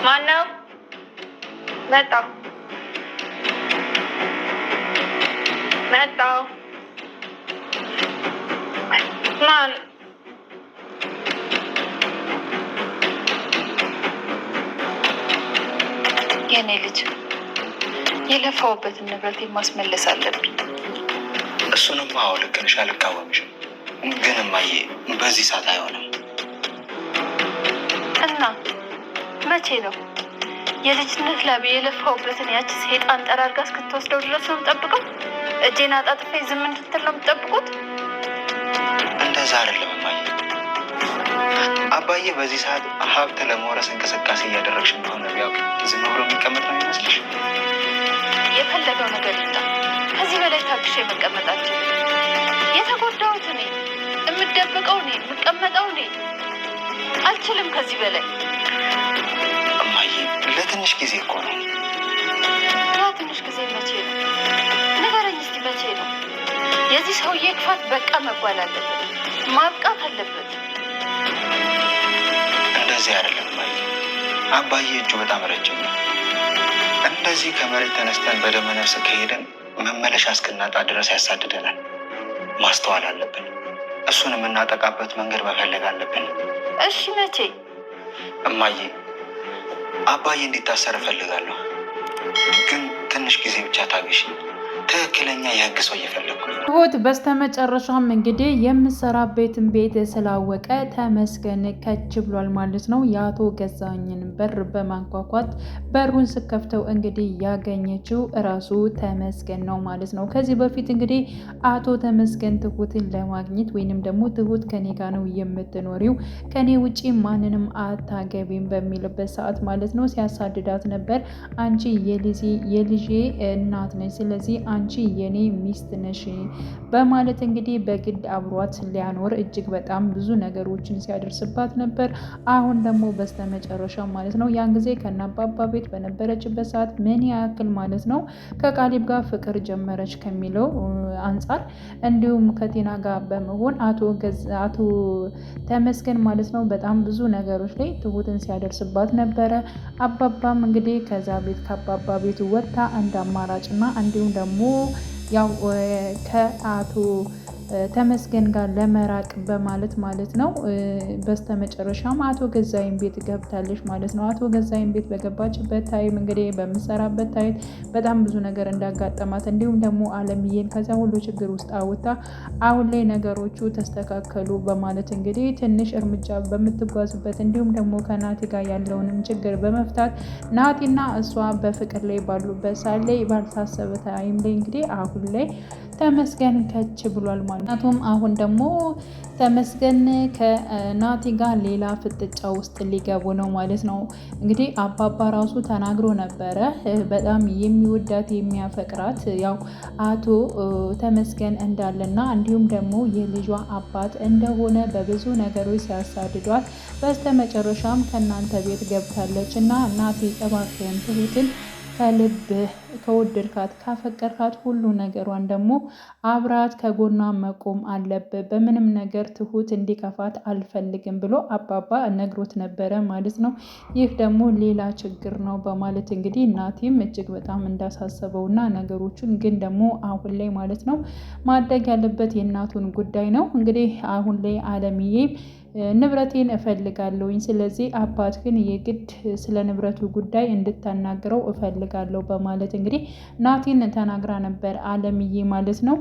ማነው? መጣሁ ማን? የኔ ልጅ የለፋውበትን ንብረት ማስመለስ አለብኝ። እሱንም አዎ ልክ ነሽ፣ አልቃወምሽም። ግን እማዬ በዚህ ሰዓት አይሆንም። እና መቼ ነው? የልጅነት ላቤ የለፋውበትን ያቺ ሴጣን ጠራርጋ እስክትወስደው ድረስ ነው የምጠብቀው? እጄን አጣጥፌ ዝም እንድትል ነው የምትጠብቁት? እንደዛ አይደለም እማዬ። አባዬ በዚህ ሰዓት ሀብት ለመውረስ እንቅስቃሴ እያደረግሽ እንደሆነ ቢያውቅ ዝም ብሎ የሚቀመጥ ነው ይመስልሽ? የፈለገው ነገር ይምጣ፣ ከዚህ በላይ ታግሼ መቀመጥ አልችልም። የተጎዳሁት እኔ፣ የምደብቀው እኔ፣ የምቀመጠው እኔ። አልችልም ከዚህ በላይ። እማዬ ለትንሽ ጊዜ እኮ ነው። ያ ትንሽ ጊዜ መቼ ነው? ንገረኝ እስኪ መቼ ነው? የዚህ ሰውዬ ክፋት በቃ መባል አለበት፣ ማብቃት አለበት። እንደዚህ አይደለም እማዬ። አባዬ እጁ በጣም ረጅም ነው። እንደዚህ ከመሬት ተነስተን በደመ ነፍስ ከሄደን መመለሻ እስክናጣ ድረስ ያሳድደናል። ማስተዋል አለብን። እሱን የምናጠቃበት መንገድ መፈለግ አለብን። እሺ መቼ? እማዬ አባዬ እንዲታሰር እፈልጋለሁ፣ ግን ትንሽ ጊዜ ብቻ ታግሺ። ትክክለኛ የህግ ሰው እየፈለግኩ ነው። ትሁት በስተመጨረሻም እንግዲህ የምሰራበትን ቤት ስላወቀ ተመስገን ከች ብሏል ማለት ነው። የአቶ ገዛኝን በር በማንኳኳት በሩን ስከፍተው እንግዲህ ያገኘችው እራሱ ተመስገን ነው ማለት ነው። ከዚህ በፊት እንግዲህ አቶ ተመስገን ትሁትን ለማግኘት ወይንም ደግሞ ትሁት ከኔ ጋር ነው የምትኖሪው፣ ከኔ ውጪ ማንንም አታገቢም በሚልበት ሰዓት ማለት ነው ሲያሳድዳት ነበር። አንቺ የልጄ እናት ነች፣ ስለዚህ አንቺ የኔ ሚስት ነሽ በማለት እንግዲህ በግድ አብሯት ሊያኖር እጅግ በጣም ብዙ ነገሮችን ሲያደርስባት ነበር። አሁን ደግሞ በስተመጨረሻ ማለት ነው ያን ጊዜ ከናባባ ቤት በነበረችበት ሰዓት ምን ያክል ማለት ነው ከቃሊብ ጋር ፍቅር ጀመረች ከሚለው አንጻር እንዲሁም ከቴና ጋር በመሆን አቶ ተመስገን ማለት ነው በጣም ብዙ ነገሮች ላይ ትሁትን ሲያደርስባት ነበረ። አባባም እንግዲህ ከዛ ቤት ከአባባ ቤት ወጥታ እንደ አማራጭና እንዲሁም ደግሞ ያው ከአቶ ተመስገን ጋር ለመራቅ በማለት ማለት ነው በስተመጨረሻም አቶ ገዛይን ቤት ገብታለች ማለት ነው። አቶ ገዛይን ቤት በገባችበት ታይም እንግዲህ በምሰራበት ታይም በጣም ብዙ ነገር እንዳጋጠማት እንዲሁም ደግሞ አለምዬን ከዛ ሁሉ ችግር ውስጥ አውጥታ አሁን ላይ ነገሮቹ ተስተካከሉ በማለት እንግዲህ ትንሽ እርምጃ በምትጓዝበት እንዲሁም ደግሞ ከናቲ ጋር ያለውንም ችግር በመፍታት ናቲና እሷ በፍቅር ላይ ባሉበት ሳለ ላይ ባልታሰበ ታይም ላይ እንግዲህ አሁን ላይ ተመስገን ከች ብሏል ማለት ነው። ምክንያቱም አሁን ደግሞ ተመስገን ከናቲ ጋር ሌላ ፍጥጫ ውስጥ ሊገቡ ነው ማለት ነው። እንግዲህ አባባ ራሱ ተናግሮ ነበረ በጣም የሚወዳት የሚያፈቅራት ያው አቶ ተመስገን እንዳለና እንዲሁም ደግሞ የልጇ አባት እንደሆነ በብዙ ነገሮች ሲያሳድዷት በስተመጨረሻም ከእናንተ ቤት ገብታለች እና ናቲ እባክህን ትሁትን ከልብህ ከወደድካት ካፈቀርካት ሁሉ ነገሯን ደግሞ አብራት ከጎኗ መቆም አለብህ። በምንም ነገር ትሁት እንዲከፋት አልፈልግም ብሎ አባባ ነግሮት ነበረ ማለት ነው። ይህ ደግሞ ሌላ ችግር ነው በማለት እንግዲህ ናቲም እጅግ በጣም እንዳሳሰበውና ነገሮቹን ግን ደግሞ አሁን ላይ ማለት ነው ማድረግ ያለበት የእናቱን ጉዳይ ነው። እንግዲህ አሁን ላይ አለምዬ ንብረቴን እፈልጋለሁኝ፣ ስለዚህ አባት ግን የግድ ስለ ንብረቱ ጉዳይ እንድታናግረው እፈልጋለሁ በማለት እንግዲህ ናቲን ተናግራ ነበር አለምዬ ማለት ነው።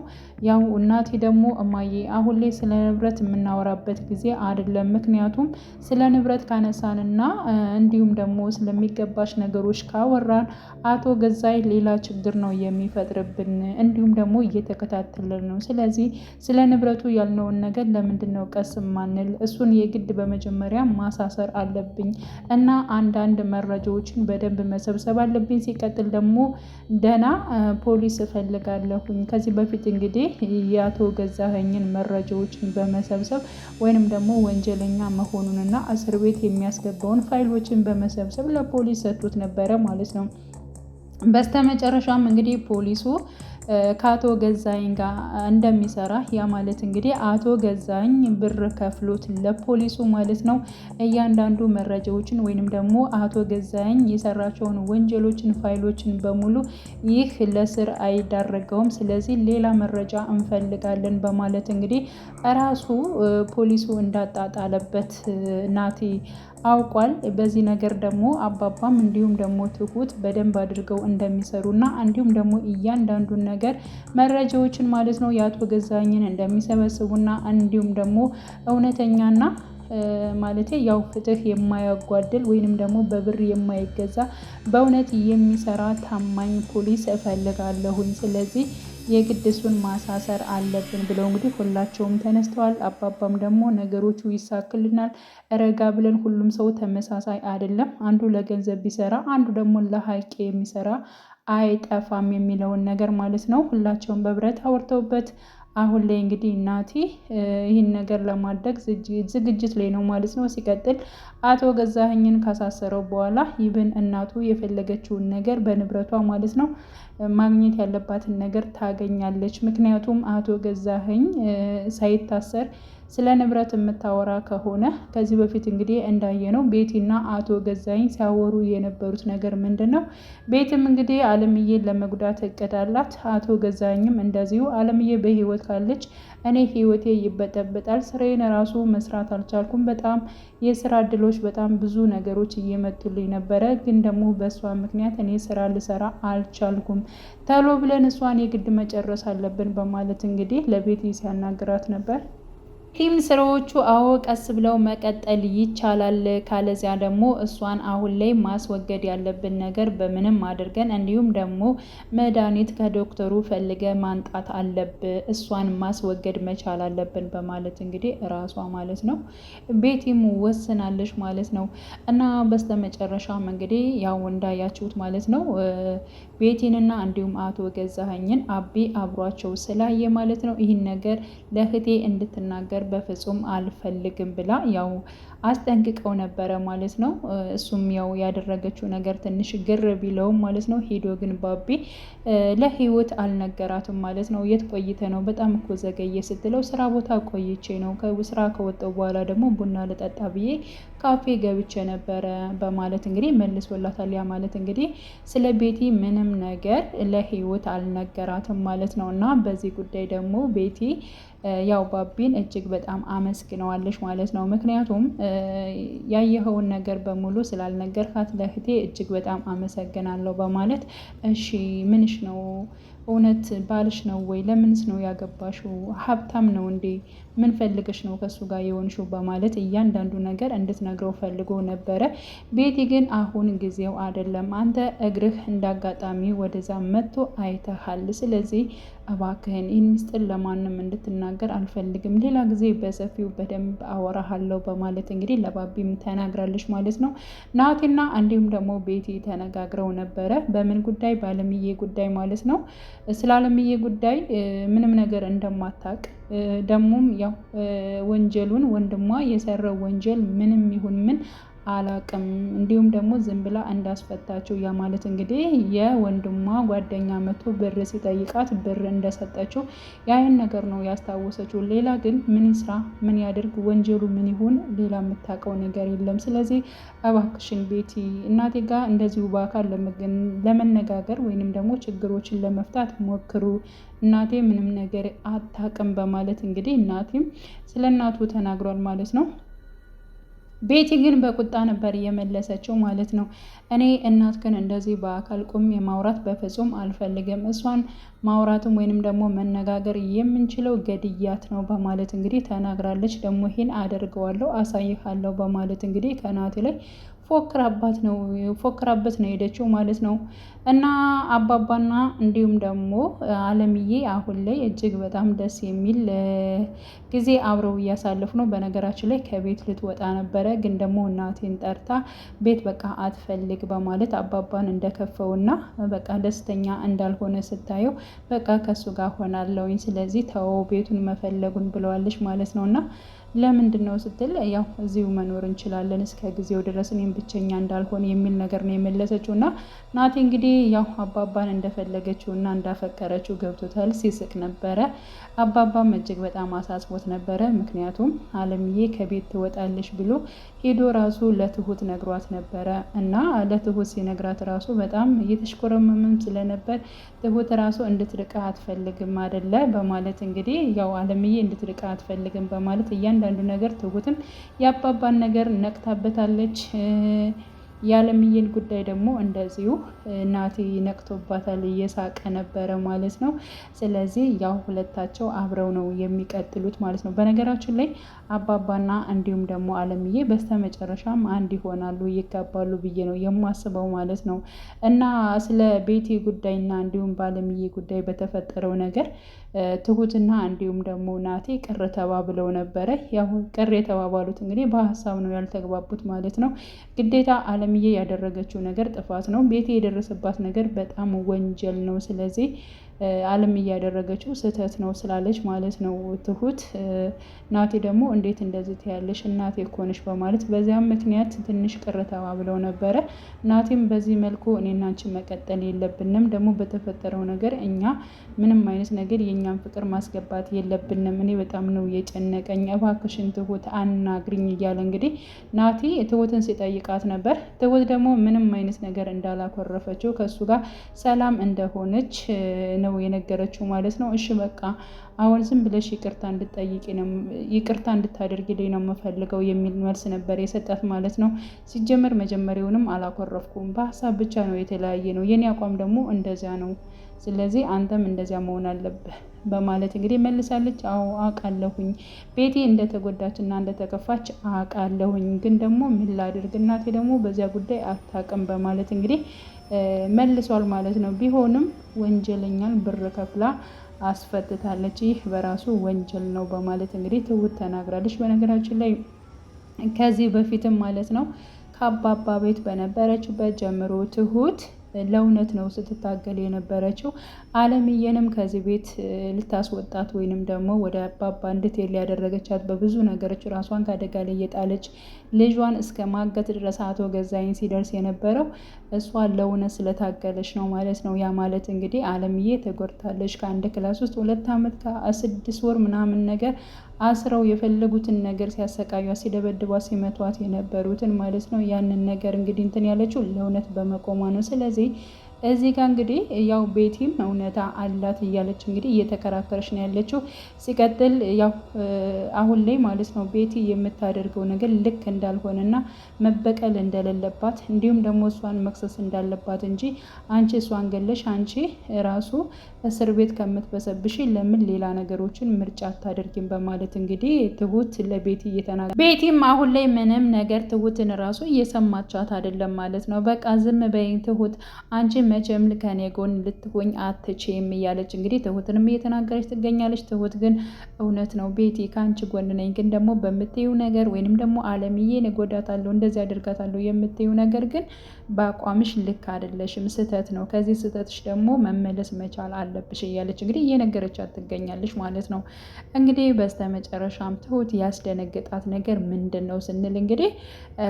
ያው ናቲ ደግሞ እማዬ አሁን ላይ ስለ ንብረት የምናወራበት ጊዜ አይደለም፣ ምክንያቱም ስለ ንብረት ካነሳንና እንዲሁም ደግሞ ስለሚገባሽ ነገሮች ካወራን አቶ ገዛይ ሌላ ችግር ነው የሚፈጥርብን፣ እንዲሁም ደግሞ እየተከታተለን ነው። ስለዚህ ስለ ንብረቱ ያልነውን ነገር ለምንድን ነው ቀስ ማንል? እሱን የግድ በመጀመሪያ ማሳሰር አለብኝ እና አንዳንድ መረጃዎችን በደንብ መሰብሰብ አለብኝ። ሲቀጥል ደግሞ ደህና ፖሊስ እፈልጋለሁኝ። ከዚህ በፊት እንግዲህ የአቶ ገዛኸኝን መረጃዎችን በመሰብሰብ ወይንም ደግሞ ወንጀለኛ መሆኑንና እስር ቤት የሚያስገባውን ፋይሎችን በመሰብሰብ ለፖሊስ ሰጥቶት ነበረ ማለት ነው። በስተመጨረሻም እንግዲህ ፖሊሱ ከአቶ ገዛኝ ጋር እንደሚሰራ ያ ማለት እንግዲህ አቶ ገዛኝ ብር ከፍሎት ለፖሊሱ ማለት ነው እያንዳንዱ መረጃዎችን ወይንም ደግሞ አቶ ገዛኝ የሰራቸውን ወንጀሎችን ፋይሎችን በሙሉ ይህ ለስር አይዳረገውም፣ ስለዚህ ሌላ መረጃ እንፈልጋለን በማለት እንግዲህ ራሱ ፖሊሱ እንዳጣጣለበት ናቲ አውቋል። በዚህ ነገር ደግሞ አባባም እንዲሁም ደግሞ ትሁት በደንብ አድርገው እንደሚሰሩና እንዲሁም ደግሞ እያንዳንዱን ነገር መረጃዎችን ማለት ነው የአቶ ገዛኝን እንደሚሰበስቡና እንዲሁም ደግሞ እውነተኛና ማለት ያው ፍትህ የማያጓድል ወይንም ደግሞ በብር የማይገዛ በእውነት የሚሰራ ታማኝ ፖሊስ እፈልጋለሁኝ፣ ስለዚህ የግድ እሱን ማሳሰር አለብን ብለው እንግዲህ ሁላቸውም ተነስተዋል። አባባም ደግሞ ነገሮቹ ይሳክልናል፣ ረጋ ብለን ሁሉም ሰው ተመሳሳይ አይደለም፣ አንዱ ለገንዘብ ቢሰራ አንዱ ደግሞ ለሀቅ የሚሰራ አይጠፋም የሚለውን ነገር ማለት ነው ሁላቸውም በብረት አውርተውበት አሁን ላይ እንግዲህ ናቲ ይህን ነገር ለማድረግ ዝግጅት ላይ ነው ማለት ነው። ሲቀጥል አቶ ገዛኸኝን ካሳሰረው በኋላ ይብን እናቱ የፈለገችውን ነገር በንብረቷ ማለት ነው ማግኘት ያለባትን ነገር ታገኛለች። ምክንያቱም አቶ ገዛኸኝ ሳይታሰር ስለ ንብረት የምታወራ ከሆነ ከዚህ በፊት እንግዲህ እንዳየነው ቤቲና አቶ ገዛኸኝ ሲያወሩ የነበሩት ነገር ምንድን ነው? ቤትም እንግዲህ አለምዬን ለመጉዳት እቅድ አላት። አቶ ገዛኸኝም እንደዚሁ አለምዬ በህይወት ካለች እኔ ህይወቴ ይበጠበጣል፣ ስራዬን ራሱ መስራት አልቻልኩም፣ በጣም የስራ እድሎች በጣም ብዙ ነገሮች እየመጡልኝ ነበረ፣ ግን ደግሞ በእሷ ምክንያት እኔ ስራ ልሰራ አልቻልኩም፣ ተሎ ብለን እሷን የግድ መጨረስ አለብን በማለት እንግዲህ ለቤቲ ሲያናግራት ነበር። ቲም ስራዎቹ አዎ ቀስ ብለው መቀጠል ይቻላል፣ ካለዚያ ደግሞ እሷን አሁን ላይ ማስወገድ ያለብን ነገር በምንም አድርገን እንዲሁም ደግሞ መድኃኒት ከዶክተሩ ፈልገ ማንጣት አለብን፣ እሷን ማስወገድ መቻል አለብን በማለት እንግዲህ እራሷ ማለት ነው ቤቲም ወስናለች ማለት ነው። እና በስተመጨረሻም እንግዲህ ያው እንዳያችሁት ማለት ነው ቤቲንና እንዲሁም አቶ ገዛኸኝን አቤ አብሯቸው ስላየ ማለት ነው ይህን ነገር ለእህቴ እንድትናገር በፍጹም አልፈልግም ብላ ያው አስጠንቅቀው ነበረ ማለት ነው። እሱም ያው ያደረገችው ነገር ትንሽ ግር ቢለውም ማለት ነው ሄዶ ግን ባቢ ለህይወት አልነገራትም ማለት ነው። የት ቆይተ ነው? በጣም እኮ ዘገየ ስትለው ስራ ቦታ ቆይቼ ነው፣ ከስራ ከወጣው በኋላ ደግሞ ቡና ልጠጣ ብዬ ካፌ ገብቼ ነበረ በማለት እንግዲህ መልሶላታል። ያ ማለት እንግዲህ ስለ ቤቲ ምንም ነገር ለህይወት አልነገራትም ማለት ነው። እና በዚህ ጉዳይ ደግሞ ቤቲ ያው ባቢን እጅግ በጣም አመስግነዋለች ማለት ነው። ምክንያቱም ያየኸውን ነገር በሙሉ ስላልነገርካት ለእህቴ እጅግ በጣም አመሰግናለሁ በማለት እሺ ምንሽ ነው? እውነት ባልሽ ነው ወይ? ለምንስ ነው ያገባሽው? ሀብታም ነው እንዴ? ምን ፈልገሽ ነው ከሱ ጋር የሆንሽው? በማለት እያንዳንዱ ነገር እንድትነግረው ፈልጎ ነበረ። ቤቲ ግን አሁን ጊዜው አይደለም፣ አንተ እግርህ እንዳጋጣሚ ወደዛ መጥቶ አይተሃል፣ ስለዚህ እባክህን ይህን ሚስጥር ለማንም እንድትናገር አልፈልግም፣ ሌላ ጊዜ በሰፊው በደንብ አወራሃለሁ በማለት እንግዲህ ለባቢም ተናግራለች ማለት ነው። ናቲና እንዲሁም ደግሞ ቤቲ ተነጋግረው ነበረ። በምን ጉዳይ? በአለምዬ ጉዳይ ማለት ነው። ስለ አለምዬ ጉዳይ ምንም ነገር እንደማታውቅ ደግሞም ያው ወንጀሉን ወንድሟ የሰራው ወንጀል ምንም ይሁን ምን አላቅም፣ እንዲሁም ደግሞ ዝም ብላ እንዳስፈታችው ያ ማለት እንግዲህ የወንድሟ ጓደኛ መቶ ብር ሲጠይቃት ብር እንደሰጠችው ያይን ነገር ነው ያስታወሰችው። ሌላ ግን ምን ይስራ ምን ያድርግ ወንጀሉ ምን ይሁን ሌላ የምታውቀው ነገር የለም። ስለዚህ እባክሽን ቤቲ እናቴ ጋር እንደዚሁ በአካል ለመነጋገር ወይንም ደግሞ ችግሮችን ለመፍታት ሞክሩ፣ እናቴ ምንም ነገር አታውቅም በማለት እንግዲህ እናቴም ስለ እናቱ ተናግሯል ማለት ነው። ቤቲ ግን በቁጣ ነበር የመለሰችው ማለት ነው። እኔ እናት ግን እንደዚህ በአካል ቁሜ ማውራት በፍጹም አልፈልግም፣ እሷን ማውራትም ወይንም ደግሞ መነጋገር የምንችለው ገድያት ነው በማለት እንግዲህ ተናግራለች። ደግሞ ይሄን አደርገዋለሁ አሳይሃለሁ በማለት እንግዲህ ከናቲ ላይ ፎክራበት ነው ሄደችው ማለት ነው። እና አባባና እንዲሁም ደግሞ አለምዬ አሁን ላይ እጅግ በጣም ደስ የሚል ጊዜ አብረው እያሳለፉ ነው። በነገራችን ላይ ከቤት ልትወጣ ነበረ፣ ግን ደግሞ እናቴን ጠርታ ቤት በቃ አትፈልግ በማለት አባባን እንደከፈውና በቃ ደስተኛ እንዳልሆነ ስታየው በቃ ከሱ ጋር ሆናለሁኝ፣ ስለዚህ ተወው ቤቱን መፈለጉን ብለዋለች ማለት ነው። እና ለምንድን ነው ስትል ያው እዚሁ መኖር እንችላለን እስከ ጊዜው ድረስ እኔም ብቸኛ እንዳልሆን የሚል ነገር ነው የመለሰችው። እና ናቲ እንግዲህ ያው አባባን እንደፈለገችው እና እንዳፈቀረችው ገብቶታል። ሲስቅ ነበረ። አባባም እጅግ በጣም አሳስቦት ነበረ። ምክንያቱም አለምዬ ከቤት ትወጣለች ብሎ ሄዶ ራሱ ለትሁት ነግሯት ነበረ እና ለትሁት ሲነግራት ራሱ በጣም እየተሽኮረመመም ስለነበር ትሁት ራሱ እንድትርቃ አትፈልግም አይደለ በማለት እንግዲህ ያው አለምዬ እንድትርቃ አትፈልግም በማለት እያንዳንዱ ነገር ትሁትም የአባባን ነገር ነቅታበታለች። የአለምዬን ጉዳይ ደግሞ እንደዚሁ ናቲ ነቅቶባታል፣ እየሳቀ ነበረ ማለት ነው። ስለዚህ ያው ሁለታቸው አብረው ነው የሚቀጥሉት ማለት ነው። በነገራችን ላይ አባባና እንዲሁም ደግሞ አለምዬ በስተመጨረሻም አንድ ይሆናሉ፣ ይጋባሉ ብዬ ነው የማስበው ማለት ነው። እና ስለ ቤቲ ጉዳይና እንዲሁም በአለምዬ ጉዳይ በተፈጠረው ነገር ትሁትና እንዲሁም ደግሞ ናቲ ቅር ተባብለው ነበረ። ያው ቅር የተባባሉት እንግዲህ በሀሳብ ነው ያልተግባቡት ማለት ነው። ግዴታ አለምዬ ያደረገችው ነገር ጥፋት ነው። ቤቲ የደረሰባት ነገር በጣም ወንጀል ነው። ስለዚህ አለም እያደረገችው ስህተት ነው ስላለች ማለት ነው ትሁት። ናቲ ደግሞ እንዴት እንደዚህ ትያለሽ እናቴ እኮ ነሽ በማለት በዚያም ምክንያት ትንሽ ቅር ተባብለው ነበረ። ናቲም በዚህ መልኩ እኔና አንቺ መቀጠል የለብንም ደግሞ በተፈጠረው ነገር እኛ ምንም አይነት ነገር የእኛን ፍቅር ማስገባት የለብንም። እኔ በጣም ነው የጨነቀኝ፣ እባክሽን ትሁት አናግሪኝ እያለ እንግዲህ ናቲ ትሁትን ሲጠይቃት ነበር። ትሁት ደግሞ ምንም አይነት ነገር እንዳላኮረፈችው ከእሱ ጋር ሰላም እንደሆነች ነው የነገረችው ማለት ነው። እሺ በቃ አሁን ዝም ብለሽ ይቅርታ እንድታደርጊልኝ ነው የምፈልገው የሚል መልስ ነበር የሰጣት ማለት ነው። ሲጀመር መጀመሪያውንም አላኮረፍኩም፣ በሀሳብ ብቻ ነው የተለያየ ነው፣ የኔ አቋም ደግሞ እንደዚያ ነው። ስለዚህ አንተም እንደዚያ መሆን አለብህ በማለት እንግዲህ መልሳለች። አዎ አውቃለሁኝ ቤቴ እንደተጎዳች እና እንደተከፋች አውቃለሁኝ፣ ግን ደግሞ ምን ላድርግ እናቴ ደግሞ በዚያ ጉዳይ አታውቅም በማለት እንግዲህ መልሷል ማለት ነው። ቢሆንም ወንጀለኛን ብር ከፍላ አስፈትታለች፣ ይህ በራሱ ወንጀል ነው በማለት እንግዲህ ትሁት ተናግራለች። በነገራችን ላይ ከዚህ በፊትም ማለት ነው ከአባባ ቤት በነበረችበት ጀምሮ ትሁት ለእውነት ነው ስትታገል የነበረችው። አለምዬንም ከዚህ ቤት ልታስወጣት ወይንም ደግሞ ወደ አባባ እንድትሄድ ያደረገቻት በብዙ ነገሮች ራሷን ከአደጋ ላይ እየጣለች ልጇን እስከ ማገት ድረስ አቶ ገዛኝ ሲደርስ የነበረው እሷ ለእውነት ስለታገለች ነው ማለት ነው። ያ ማለት እንግዲህ አለምዬ ተጎድታለች። ከአንድ ክላስ ውስጥ 2 ዓመት ከ6 ወር ምናምን ነገር አስረው የፈለጉትን ነገር ሲያሰቃዩ፣ ሲደበድቧ፣ ሲመቷት የነበሩትን ማለት ነው። ያንን ነገር እንግዲህ እንትን ያለችው ለእውነት በመቆሟ ነው። ስለዚህ እዚህ ጋር እንግዲህ ያው ቤቲም እውነታ አላት እያለች እንግዲህ እየተከራከረች ነው ያለችው። ሲቀጥል ያው አሁን ላይ ማለት ነው ቤቲ የምታደርገው ነገር ልክ እንዳልሆነና መበቀል እንደሌለባት እንዲሁም ደግሞ እሷን መክሰስ እንዳለባት እንጂ አንቺ እሷን ገለሽ አንቺ ራሱ እስር ቤት ከምትበሰብሽ ለምን ሌላ ነገሮችን ምርጫ አታደርጊም በማለት እንግዲህ ትሁት ለቤቲ እየተናገረች፣ ቤቲም አሁን ላይ ምንም ነገር ትሁትን ራሱ እየሰማቻት አይደለም ማለት ነው። በቃ ዝም በይኝ ትሁት አንቺ መቼም ከኔ ጎን ልትሆኝ አትችይም እያለች እንግዲህ ትሁትንም እየተናገረች ትገኛለች። ትሁት ግን እውነት ነው ቤቲ ከአንቺ ጎን ነኝ፣ ግን ደግሞ በምትይው ነገር ወይንም ደግሞ አለምዬን እጎዳታለሁ እንደዚህ አድርጋታለሁ የምትይው ነገር ግን በአቋምሽ ልክ አይደለሽም፣ ስህተት ነው፣ ከዚህ ስህተትሽ ደግሞ መመለስ መቻል አለብሽ እያለች እንግዲህ እየነገረቻት ትገኛለች ማለት ነው። እንግዲህ በስተመጨረሻም ትሁት ያስደነገጣት ነገር ምንድን ነው ስንል እንግዲህ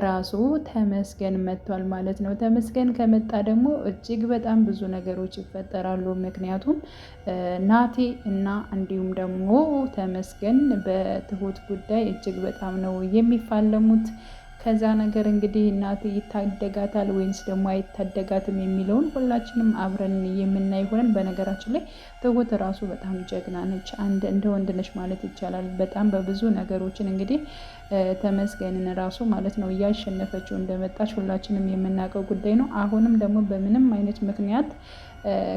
ራሱ ተመስገን መጥቷል ማለት ነው። ተመስገን ከመጣ ደግሞ እጅግ በጣም ብዙ ነገሮች ይፈጠራሉ። ምክንያቱም ናቲ እና እንዲሁም ደግሞ ተመስገን በትሁት ጉዳይ እጅግ በጣም ነው የሚፋለሙት። ከዛ ነገር እንግዲህ ናቲ ይታደጋታል ወይንስ ደግሞ አይታደጋትም የሚለውን ሁላችንም አብረን የምናይ ሆነን። በነገራችን ላይ ትሁት ራሱ በጣም ጀግና ነች፣ እንደ ወንድ ነች ማለት ይቻላል። በጣም በብዙ ነገሮችን እንግዲህ ተመስገንን ራሱ ማለት ነው እያሸነፈችው እንደመጣች ሁላችንም የምናውቀው ጉዳይ ነው። አሁንም ደግሞ በምንም አይነት ምክንያት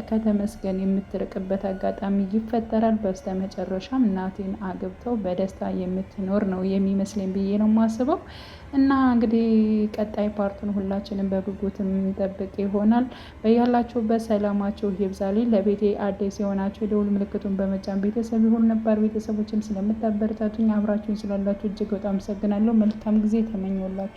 ከተመስገን የምትርቅበት አጋጣሚ ይፈጠራል። በስተመጨረሻም ናቲን አግብተው በደስታ የምትኖር ነው የሚመስለኝ ብዬ ነው የማስበው። እና እንግዲህ ቀጣይ ፓርቱን ሁላችንም በጉጉት የምንጠብቅ ይሆናል። በያላችሁበት ሰላማችሁ ይብዛልኝ። ለቤቴ አዲስ የሆናችሁ የደውል ምልክቱን በመጫን ቤተሰብ ይሁኑ። ነባር ቤተሰቦችም ስለምታበረታቱኝ አብራችሁኝ ስላላችሁ እጅግ በጣም አመሰግናለሁ። መልካም ጊዜ ተመኘሁላችሁ።